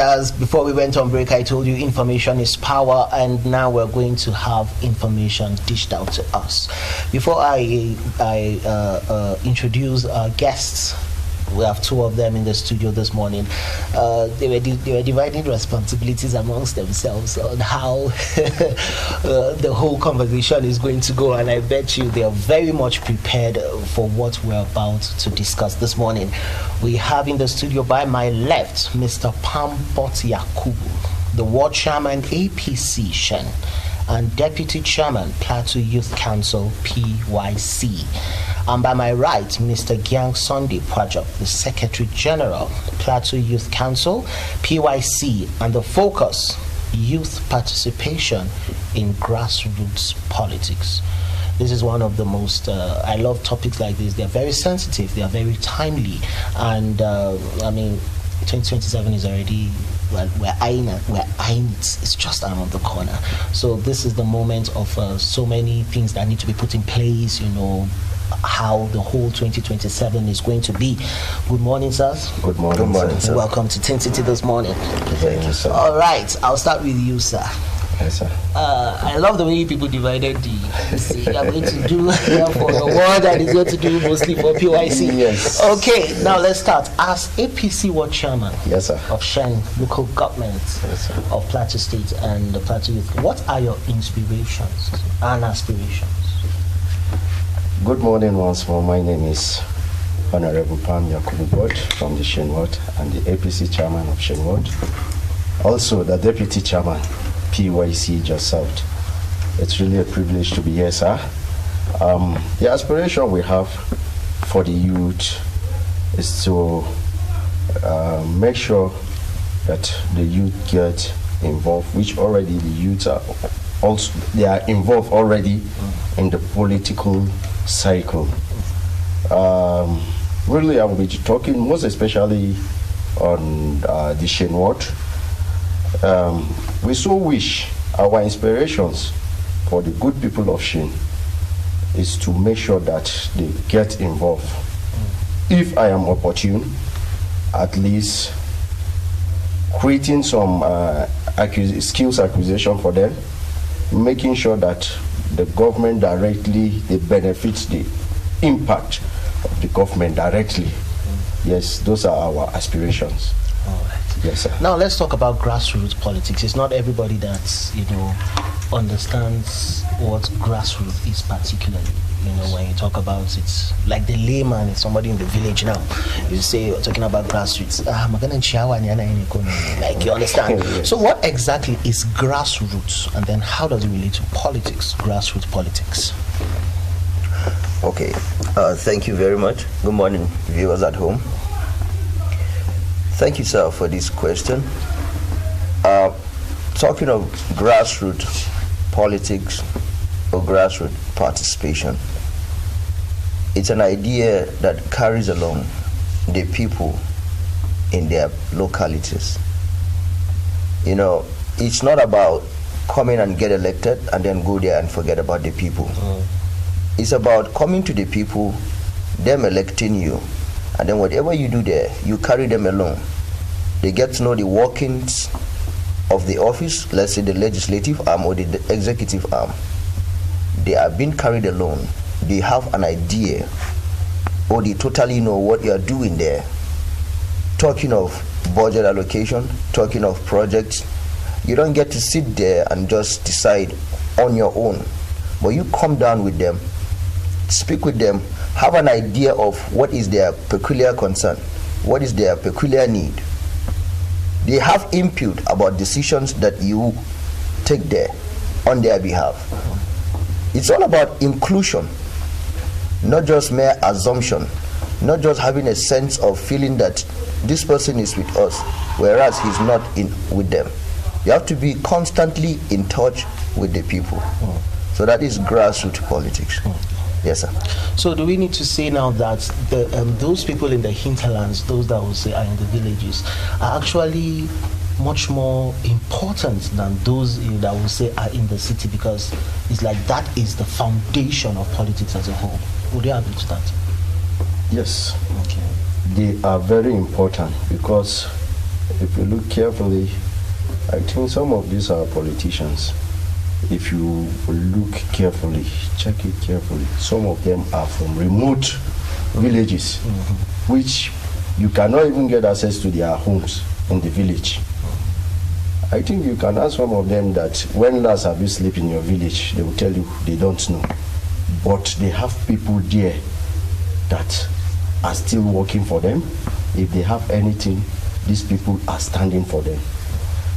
watchers, before we went on break, I told you information is power, and now we're going to have information dished out to us. Before I introduce our guests, we have two of them in the studio this morning. They were dividing responsibilities amongst themselves on how the whole conversation is going to go, and I bet you they are very much prepared for what we're about to discuss this morning. We have in the studio by my left Mr. Pam Yakubu, the Ward Chairman APC Shen, and Deputy Chairman Plateau Youth Council PYC. And by my right, Mr. Gyang Pwajok, the Secretary General, Plateau Youth Council, PYC, and the focus, youth participation in grassroots politics. This is one of the most, I love topics like this. They're very sensitive, they are very timely, and 2027 is already, well, we're eyeing it. It's just around the corner. So this is the moment of so many things that need to be put in place, how the whole 2027 is going to be. Good morning, sirs. Good morning, sir. Welcome to Tin City this morning. Thank you, sir. All right, I'll start with you, sir. Yes, sir. I love the way people divided you are going to do for the ward and is going to do mostly for PYC. Yes. Okay, now let's start. As APC Ward Chairman, yes, sir, of Shen local government, yes, sir, of Plateau State and the Plateau Youth, what are your inspirations and aspirations? Good morning once more. My name is Honorable Pam Yakubu from the Shen Ward and the APC Chairman of Shen Ward. Also the Deputy Chairman, PYC just served. It's really a privilege to be here, sir. The aspiration we have for the youth is to make sure that the youth get involved, which already the youth are also, they are involved already in the political cycle. Really, I will be talking most especially on the Shen Ward. We so wish our inspirations for the good people of Shen is to make sure that they get involved. If I am opportune, at least creating some skills acquisition for them, making sure that the government directly, they benefit the impact of the government directly. Yes, those are our aspirations. All right. Yes, sir. Now let's talk about grassroots politics. It's not everybody that understands what grassroots is particularly. When you talk about it, like the layman is somebody in the village now. You say you're talking about grassroots. Like, you understand? Yes. So what exactly is grassroots, and then how does it relate to politics, grassroots politics? Okay, thank you very much. Good morning, viewers at home. Thank you, sir, for this question. Talking of grassroots politics or grassroots participation, it's an idea that carries along the people in their localities. It's not about coming and get elected and then go there and forget about the people. It's about coming to the people, them electing you, and then whatever you do there, you carry them along. They get to know the workings of the office, let's say the legislative arm or the executive arm. They are being carried along. They have an idea, or they totally know what you are doing there. Talking of budget allocation, talking of projects, you don't get to sit there and just decide on your own. But you come down with them, speak with them, have an idea of what is their peculiar concern, what is their peculiar need. They have input about decisions that you take there on their behalf. It's all about inclusion, not just mere assumption, not just having a sense of feeling that this person is with us, whereas he's not with them. You have to be constantly in touch with the people. So that is grassroots politics. Yes, sir. So do we need to say now that those people in the hinterlands, those that will say are in the villages, are actually much more important than those that will say are in the city, because it's like that is the foundation of politics as a whole? Would you agree to that? Yes. Okay. They are very important because if you look carefully, I think some of these are politicians. If you look carefully, check it carefully, some of them are from remote villages, which you cannot even get access to their homes in the village. I think you can ask some of them that when last have you slept in your village, they will tell you they don't know. But they have people there that are still working for them. If they have anything, these people are standing for them.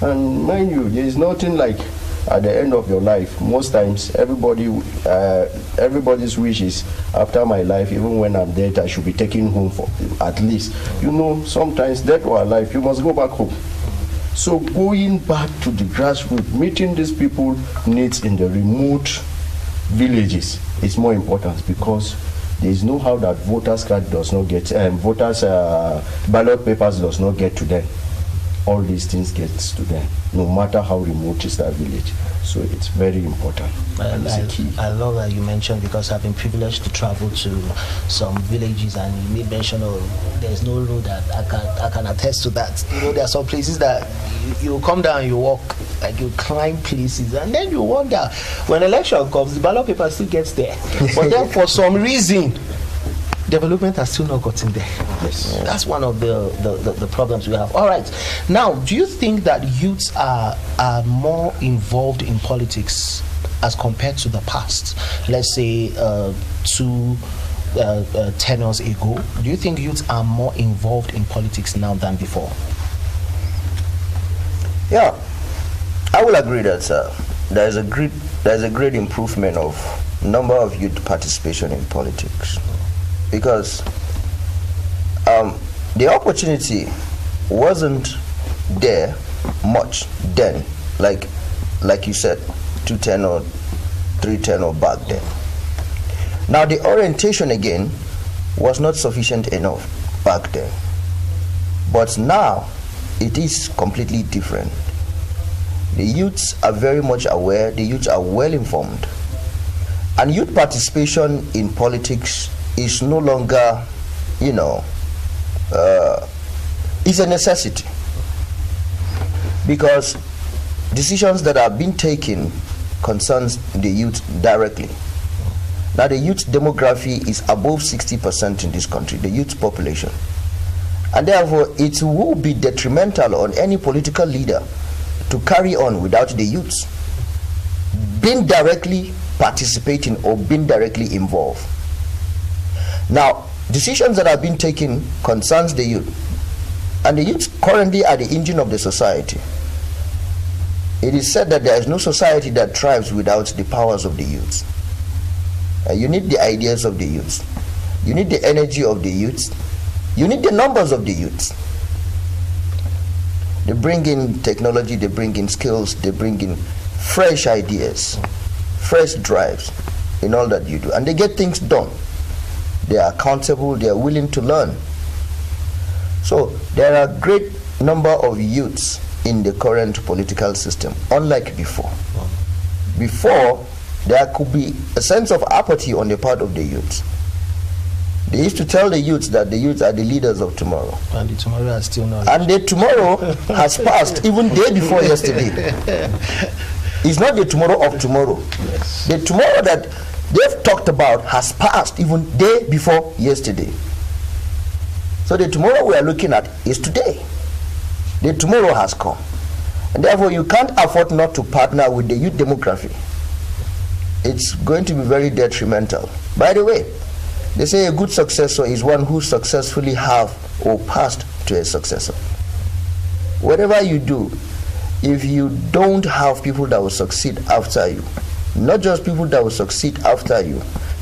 And mind you, there is nothing like at the end of your life. Most times, everybody's wish is, after my life, even when I'm dead, I should be taken home for at least. You know, sometimes dead or alive, you must go back home. So going back to the grassroots, meeting these people needs in the remote villages is more important, because there is no how that voters card does not get, voters ballot papers does not get to them. All these things gets to them, no matter how remote is that village. So it's very important. I love that you mentioned, because I've been privileged to travel to some villages, and you made mention of there's no road. That I can attest to that. You know, there are some places that you come down, you walk, like you climb places, and then you wonder, when election comes, the ballot paper still gets there. But then for some reason, development has still not gotten there. Yes. That's one of the problems we have. All right. Now, do you think that youths are more involved in politics as compared to the past? Let's say 2 tenures ago. Do you think youths are more involved in politics now than before? Yeah, I will agree that there is a great improvement of number of youth participation in politics. Because the opportunity wasn't there much then, like you said, 210 or 310 or back then. Now the orientation again was not sufficient enough back then, but now it is completely different. The youths are very much aware, the youths are well informed, and youth participation in politics is no longer, is a necessity, because decisions that are being taken concerns the youth directly. Now the youth demography is above 60% in this country, the youth population, and therefore it will be detrimental on any political leader to carry on without the youths being directly participating or being directly involved. Now, decisions that have been taken concerns the youth, and the youth currently are the engine of the society. It is said that there is no society that thrives without the powers of the youth. You need the ideas of the youth. You need the energy of the youth. You need the numbers of the youth. They bring in technology, they bring in skills, they bring in fresh ideas, fresh drives in all that you do, and they get things done. They are accountable, they are willing to learn. So there are a great number of youths in the current political system, unlike before. Before, there could be a sense of apathy on the part of the youths. They used to tell the youths that the youths are the leaders of tomorrow. And the tomorrow has still not. And the tomorrow has passed, even day before yesterday. It's not the tomorrow of tomorrow. Yes. The tomorrow that they've talked about has passed even day before yesterday. So the tomorrow we are looking at is today. The tomorrow has come. And therefore you can't afford not to partner with the youth demography. It's going to be very detrimental. By the way, they say a good successor is one who successfully have or passed to a successor. Whatever you do, if you don't have people that will succeed after you, not just people that will succeed after you,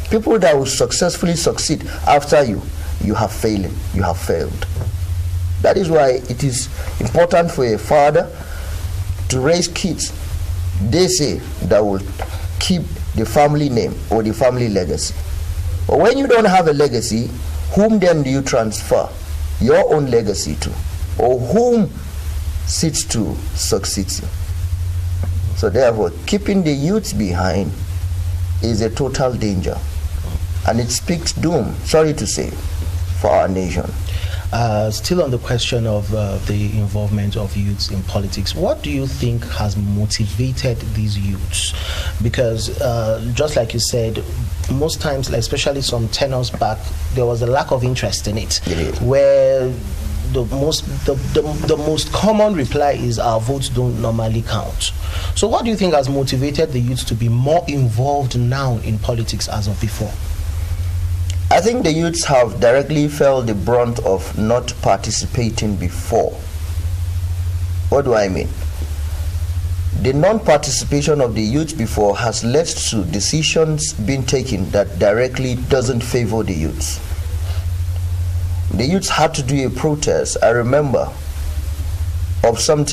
people that will successfully succeed after you, you have failed. You have failed. That is why it is important for a father to raise kids, they say, that will keep the family name or the family legacy. But when you don't have a legacy, whom then do you transfer your own legacy to? Or whom sits to succeed you? So therefore, keeping the youth behind is a total danger. And it speaks doom, sorry to say, for our nation. Still on the question of the involvement of youths in politics, what do you think has motivated these youths? Because just like you said, most times, especially some tenors back, there was a lack of interest in it, where the most common reply is our votes don't normally count. So what do you think has motivated the youth to be more involved now in politics as of before? I think the youths have directly felt the brunt of not participating before. What do I mean? The non-participation of the youth before has led to decisions being taken that directly doesn't favor the youths. The youths had to do a protest, I remember, of something